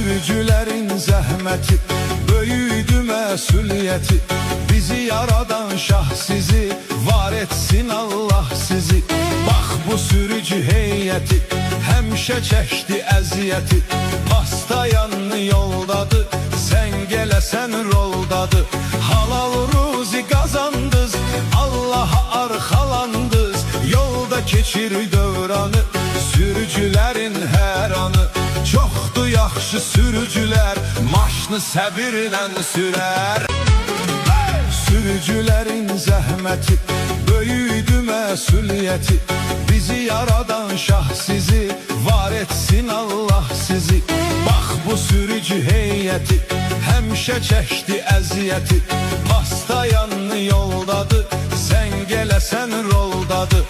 Sürücülerin zəhməti, böyüydü məsuliyyəti. Bizi yaradan şah sizi, var etsin Allah sizi. Bax bu sürücü heyəti, həmişə çəkdi əziyyəti. Pastayanlı yoldadır, sən gələsən roldadır. Halal ruzi qazandız, Allaha arxalandız. Yolda keçir dövranı, sürücülərin hər anı. Çoxdur yaxşı sürücülər, maşını səbirlə sürər. Sürücülərin zəhməti, böyüydü məsuliyyəti. Bizi yaradan şah sizi, var etsin Allah sizi. Bax bu sürücü heyəti, həmişə çəkdi əziyyəti. Pastayanlı yoldadır, sən gələsən roldadır.